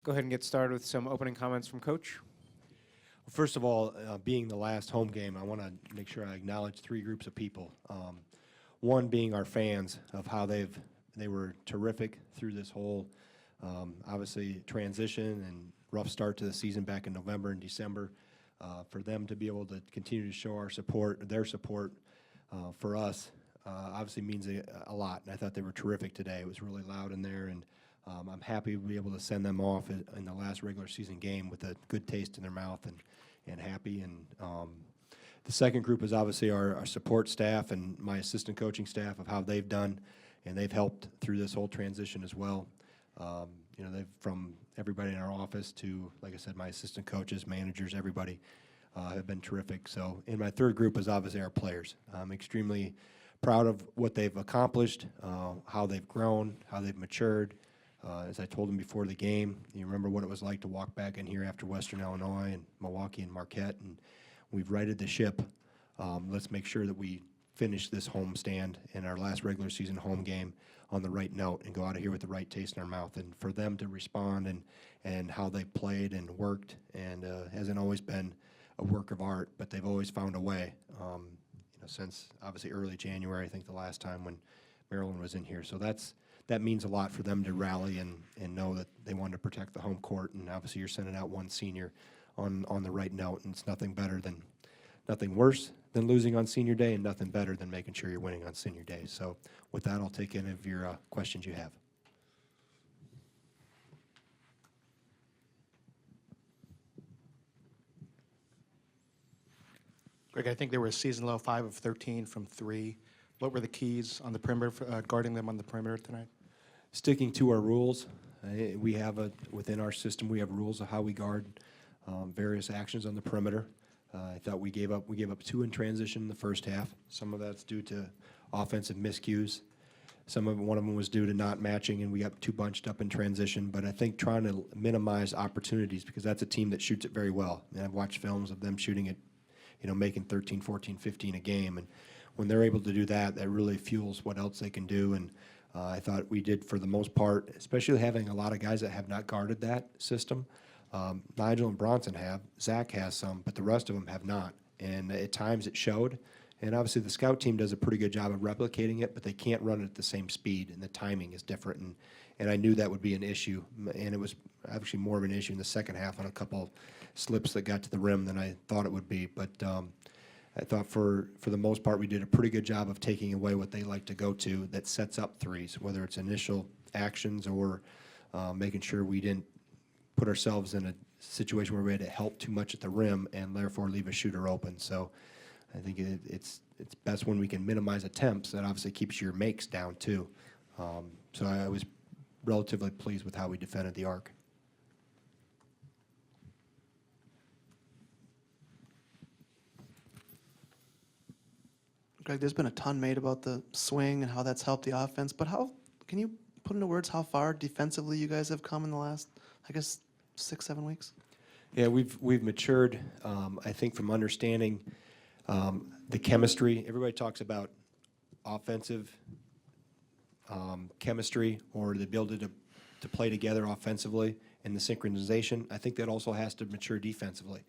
Go ahead and get started with some opening comments from Coach. First of all, being the last home game, I want to make sure I acknowledge three groups of people. One being our fans of how they were terrific through this whole, obviously, transition and rough start to the season back in November and December. For them to be able to continue to show their support for us, obviously means a lot. And I thought they were terrific today. It was really loud in there, and I'm happy to be able to send them off in the last regular season game with a good taste in their mouth and happy. And the second group is obviously our support staff and my assistant coaching staff of how they've done, and they've helped through this whole transition as well. They've from everybody in our office to, like I said, my assistant coaches, managers, everybody have been terrific. So, and my third group is obviously our players. I'm extremely proud of what they've accomplished, how they've grown, how they've matured. As I told them before the game, you remember what it was like to walk back in here after Western Illinois and Milwaukee and Marquette, and we've righted the ship. Let's make sure that we finish this homestand in our last regular season home game on the right note and go out of here with the right taste in our mouth. And for them to respond and how they played and worked, and hasn't always been a work of art, but they've always found a way. Since obviously early January, I think the last time when Maryland was in here. So that means a lot for them to rally and know that they wanted to protect the home court. And obviously you're sending out one senior on the right note, and it's nothing worse than losing on senior day, and nothing better than making sure you're winning on senior day. So with that, I'll take any of your questions you have. Greg, I think they were a season low 5 of 13 from 3. What were the keys on the perimeter, for, guarding them on the perimeter tonight? Sticking to our rules. We have within our system, we have rules of how we guard various actions on the perimeter. I thought we gave up 2 in transition in the first half. Some of that's due to offensive miscues. One of them was due to not matching, and we got 2 bunched up in transition. But I think trying to minimize opportunities, because that's a team that shoots it very well. And I've watched films of them shooting it, making 13, 14, 15 a game. And when they're able to do that, that really fuels what else they can do. And I thought we did for the most part, especially having a lot of guys that have not guarded that system. Nigel and Bronson have. Zach has some, but the rest of them have not. And at times it showed. And obviously the scout team does a pretty good job of replicating it, but they can't run it at the same speed, and the timing is different. And I knew that would be an issue. And it was actually more of an issue in the second half on a couple slips that got to the rim than I thought it would be. But I thought for the most part we did a pretty good job of taking away what they like to go to that sets up threes, whether it's initial actions or making sure we didn't put ourselves in a situation where we had to help too much at the rim and therefore leave a shooter open. So I think it's best when we can minimize attempts. That obviously keeps your makes down too. So I was relatively pleased with how we defended the arc. Greg, there's been a ton made about the swing and how that's helped the offense, but how can you put into words how far defensively you guys have come in the last, 6-7 weeks? Yeah, we've matured. I think from understanding the chemistry. Everybody talks about offensive chemistry or the ability to play together offensively and the synchronization. I think that also has to mature defensively.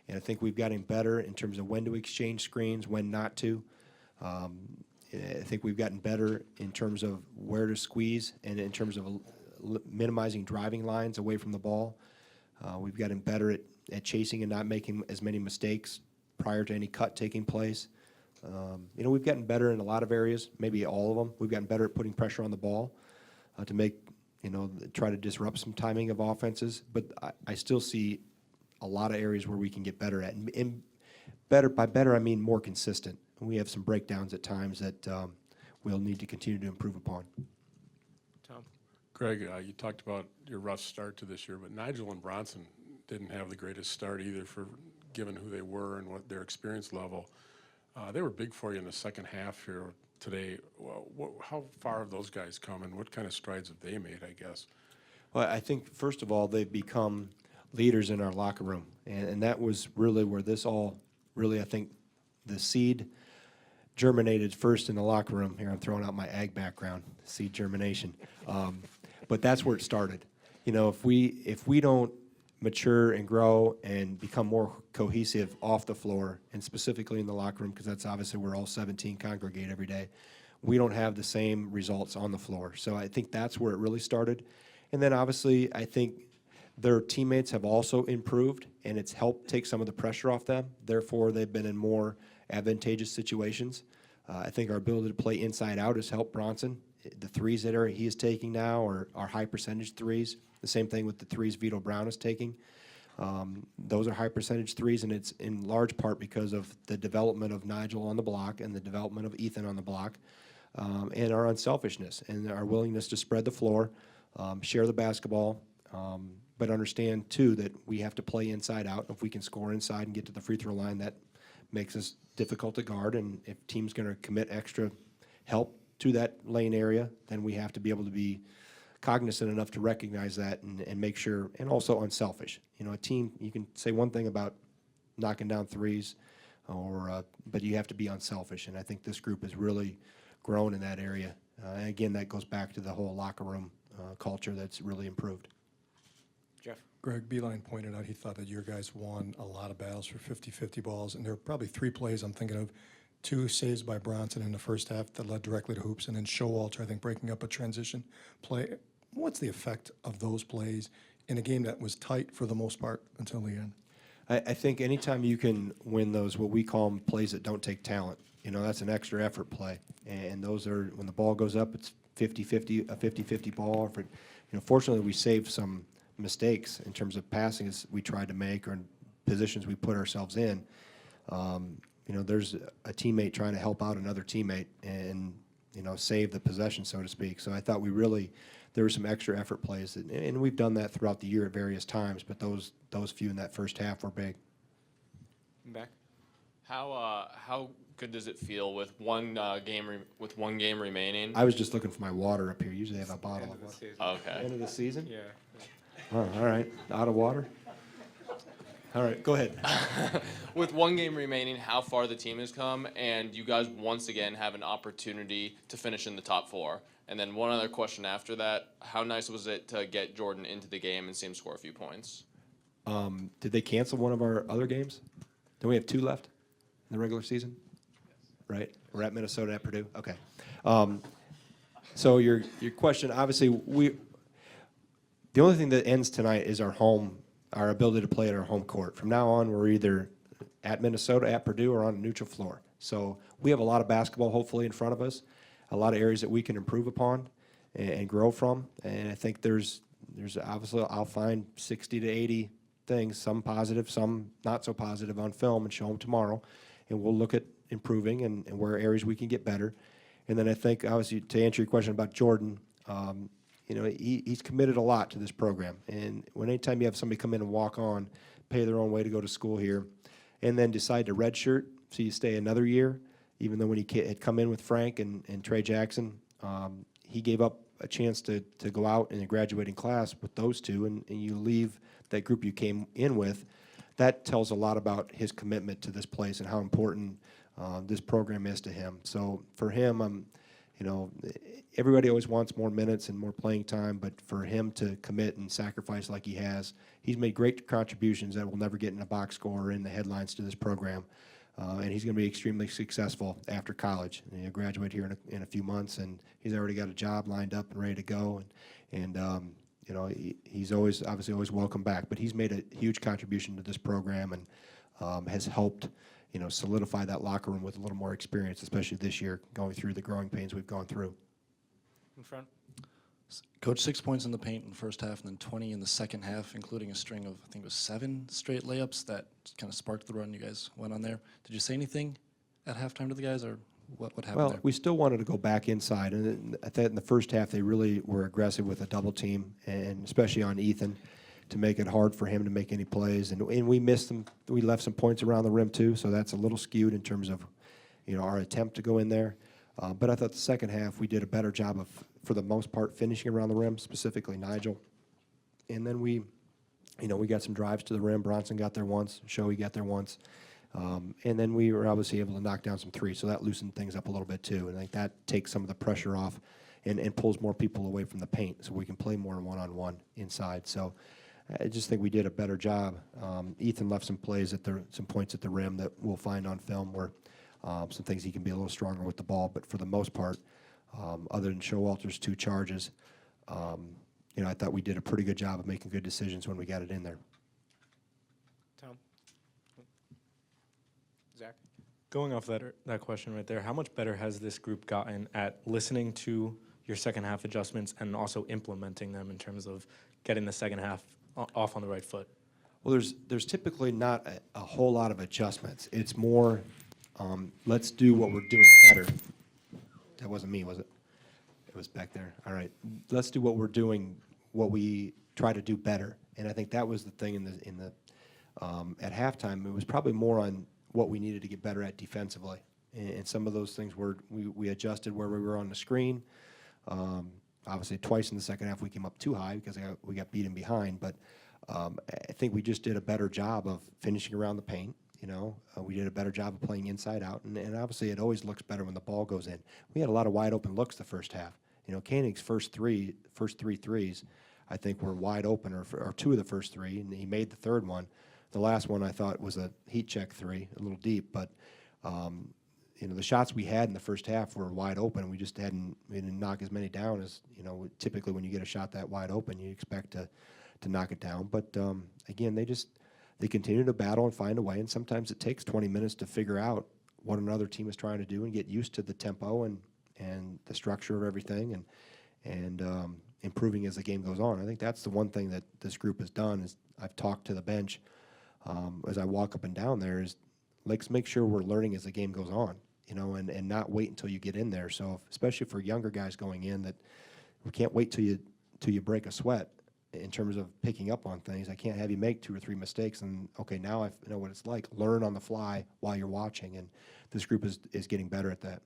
And I think we've gotten better in terms of when to exchange screens, when not to. I think we've gotten better in terms of where to squeeze and in terms of minimizing driving lines away from the ball. We've gotten better at chasing and not making as many mistakes prior to any cut taking place. We've gotten better in a lot of areas, maybe all of them. We've gotten better at putting pressure on the ball to make, try to disrupt some timing of offenses. But I still see a lot of areas where we can get better at. And better, by better, I mean more consistent. We have some breakdowns at times that we'll need to continue to improve upon. Tom? Greg, you talked about your rough start to this year, but Nigel and Bronson didn't have the greatest start either, for given who they were and what their experience level. They were big for you in the second half here today. How far have those guys come, and what kind of strides have they made, I guess? Well, I think, first of all, they've become leaders in our locker room, and that was really where this all really, I think, the seed germinated first in the locker room. Here, I'm throwing out my ag background, seed germination. But that's where it started. if we don't mature and grow and become more cohesive off the floor, and specifically in the locker room, because that's obviously where all 17 congregate every day, we don't have the same results on the floor. So I think that's where it really started. And then obviously, I think their teammates have also improved, and it's helped take some of the pressure off them. Therefore, they've been in more advantageous situations. I think our ability to play inside out has helped Bronson. The threes that he is taking now are high percentage threes. The same thing with the threes Vito Brown is taking. Those are high percentage threes, and it's in large part because of the development of Nigel on the block and the development of Ethan on the block, and our unselfishness and our willingness to spread the floor, share the basketball, but understand, too, that we have to play inside out. If we can score inside and get to the free throw line, that makes us difficult to guard, and if team's going to commit extra help to that lane area, then we have to be able to be cognizant enough to recognize that and make sure, and also unselfish. A team, you can say one thing about knocking down threes, but you have to be unselfish, and I think this group has really grown in that area. And again, that goes back to the whole locker room culture that's really improved. Jeff? Greg Beeline pointed out he thought that your guys won a lot of battles for 50-50 balls, and there were probably 3 plays I'm thinking of. 2 saves by Bronson in the first half that led directly to hoops, and then Showalter, I think, breaking up a transition play. What's the effect of those plays in a game that was tight for the most part until the end? I think anytime you can win those, what we call them plays that don't take talent, that's an extra effort play. And those are, when the ball goes up, it's 50-50, a 50-50 ball. Fortunately, we saved some mistakes in terms of passing as we tried to make or in positions we put ourselves in. There's a teammate trying to help out another teammate and, save the possession, so to speak. So I thought there were some extra effort plays, and we've done that throughout the year at various times, but those few in that first half were big. Back? How good does it feel with one game remaining? I was just looking for my water up here. Usually I have a bottle End of of the water. season. Okay. End of the season? Yeah. Oh, all right. Out of water? All right, go ahead. With one game remaining, how far the team has come, and you guys once again have an opportunity to finish in the top 4. And then one other question after that: how nice was it to get Jordan into the game and see him score a few points? Did they cancel one of our other games? Don't we have 2 left in the regular season? Right? We're at Minnesota, at Purdue? Okay. So your question, obviously, the only thing that ends tonight is our ability to play at our home court. From now on, we're either at Minnesota, at Purdue, or on a neutral floor. So we have a lot of basketball, hopefully, in front of us, a lot of areas that we can improve upon and grow from. And I think there's obviously, I'll find 60 to 80 things, some positive, some not so positive on film, and show them tomorrow. And we'll look at improving and where areas we can get better. And then I think, obviously, to answer your question about Jordan, he's committed a lot to this program. And anytime you have somebody come in and walk on, pay their own way to go to school here, and then decide to redshirt, so you stay another year, even though when he had come in with Frank and Trey Jackson, he gave up a chance to go out in a graduating class with those 2, and you leave that group you came in with. That tells a lot about his commitment to this place and how important this program is to him. So for him, everybody always wants more minutes and more playing time, but for him to commit and sacrifice like he has, he's made great contributions that will never get in a box score or in the headlines to this program. And he's going to be extremely successful after college. And he'll graduate here in a few months, and he's already got a job lined up and ready to go. And he's obviously always welcome back. But he's made a huge contribution to this program and has helped solidify that locker room with a little more experience, especially this year, going through the growing pains we've gone through. In front? Coach, 6 points in the paint in the first half and then 20 in the second half, including a string of, I think it was 7 straight layups that kind of sparked the run you guys went on there. Did you say anything at halftime to the guys, or what happened Well, there? we still wanted to go back inside, and I thought in the first half they really were aggressive with a double team, and especially on Ethan, to make it hard for him to make any plays. And we missed them. We left some points around the rim too, so that's a little skewed in terms of our attempt to go in there. But I thought the second half we did a better job of, for the most part, finishing around the rim, specifically Nigel. And then we got some drives to the rim. Bronson got there once. Shoei got there once. And then we were obviously able to knock down some threes, so that loosened things up a little bit too. And I think that takes some of the pressure off and pulls more people away from the paint, so we can play more one-on-one inside. So I just think we did a better job. Ethan left some plays some points at the rim that we'll find on film where some things he can be a little stronger with the ball. But for the most part, other than Showalter's 2 charges, I thought we did a pretty good job of making good decisions when we got it in there. Tom? Zach? Going off that question right there, how much better has this group gotten at listening to your second half adjustments and also implementing them in terms of getting the second half off on the right foot? Well, there's typically not a whole lot of adjustments. It's more, let's do what we're doing better. That wasn't me, was it? It was back there. All right. Let's do what we're doing, what we try to do better. And I think that was the thing at halftime. It was probably more on what we needed to get better at defensively. And some of those things we adjusted where we were on the screen. Obviously, twice in the second half we came up too high because we got beaten behind. But I think we just did a better job of finishing around the paint. We did a better job of playing inside out. And obviously, it always looks better when the ball goes in. We had a lot of wide open looks the first half. Koenig's first three threes, I think, were wide open, or 2 of the first 3, and he made the third one. The last one I thought was a heat check 3, a little deep, but the shots we had in the first half were wide open. We just didn't knock as many down as typically when you get a shot that wide open, you expect to knock it down. But again, they continue to battle and find a way, and sometimes it takes 20 minutes to figure out what another team is trying to do and get used to the tempo and the structure of everything and improving as the game goes on. I think that's the one thing that this group has done is I've talked to the bench as I walk up and down there is let's make sure we're learning as the game goes on, and not wait until you get in there. So especially for younger guys going in, that we can't wait till you break a sweat in terms of picking up on things. I can't have you make 2 or 3 mistakes and okay, now I know what it's like. Learn on the fly while you're watching, and this group is getting better at that.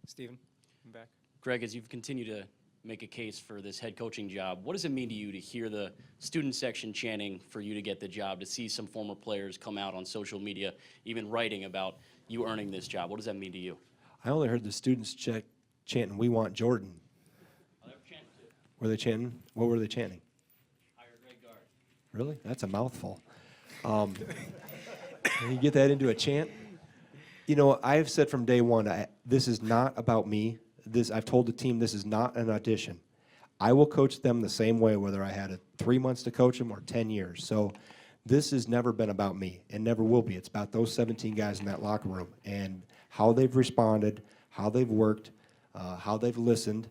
Steven, back. Greg, as you've continued to make a case for this head coaching job, what does it mean to you to hear the student section chanting for you to get the job, to see some former players come out on social media, even writing about you earning this job? What does that mean to you? I only heard the students chanting, "We want Jordan." Were they chanting? What were they chanting? Hire Greg Gard. Really? That's a mouthful. Can you get that into a chant? I've said from day one, this is not about me. I've told the team this is not an audition. I will coach them the same way whether I had 3 months to coach them or 10 years. So this has never been about me and never will be. It's about those 17 guys in that locker room and how they've responded, how they've worked, how they've listened,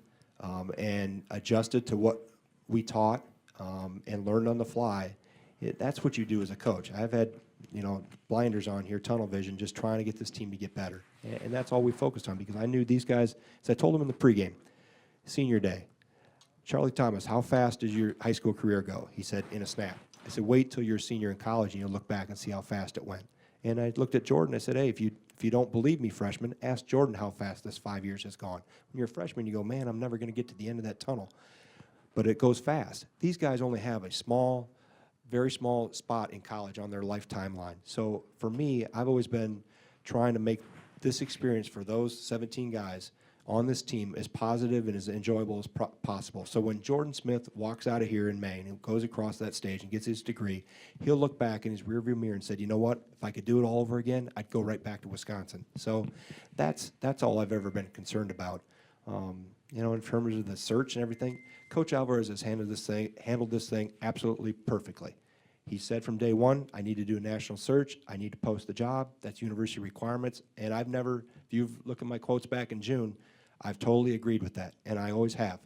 and adjusted to what we taught and learned on the fly. That's what you do as a coach. I've had blinders on here, tunnel vision, just trying to get this team to get better. And that's all we focused on because I knew these guys, as I told them in the pregame, senior day, Charlie Thomas, how fast does your high school career go? He said, in a snap. I said, wait till you're a senior in college and you'll look back and see how fast it went. And I looked at Jordan, I said, hey, if you don't believe me, freshman, ask Jordan how fast this 5 years has gone. When you're a freshman, you go, man, I'm never going to get to the end of that tunnel. But it goes fast. These guys only have a very small spot in college on their life timeline. So for me, I've always been trying to make this experience for those 17 guys on this team as positive and as enjoyable as possible. So when Jordan Smith walks out of here in May and goes across that stage and gets his degree, he'll look back in his rearview mirror and said, you know what, if I could do it all over again, I'd go right back to Wisconsin. So that's all I've ever been concerned about. In terms of the search and everything, Coach Alvarez has handled this thing absolutely perfectly. He said from day one, I need to do a national search. I need to post the job. That's university requirements. And I've never, if you've looked at my quotes back in June, I've totally agreed with that, and I always have.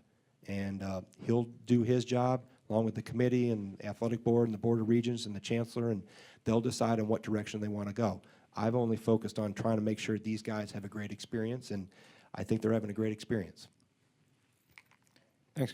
And he'll do his job along with the committee and the athletic board and the board of regents and the chancellor, and they'll decide in what direction they want to go. I've only focused on trying to make sure these guys have a great experience, and I think they're having a great experience.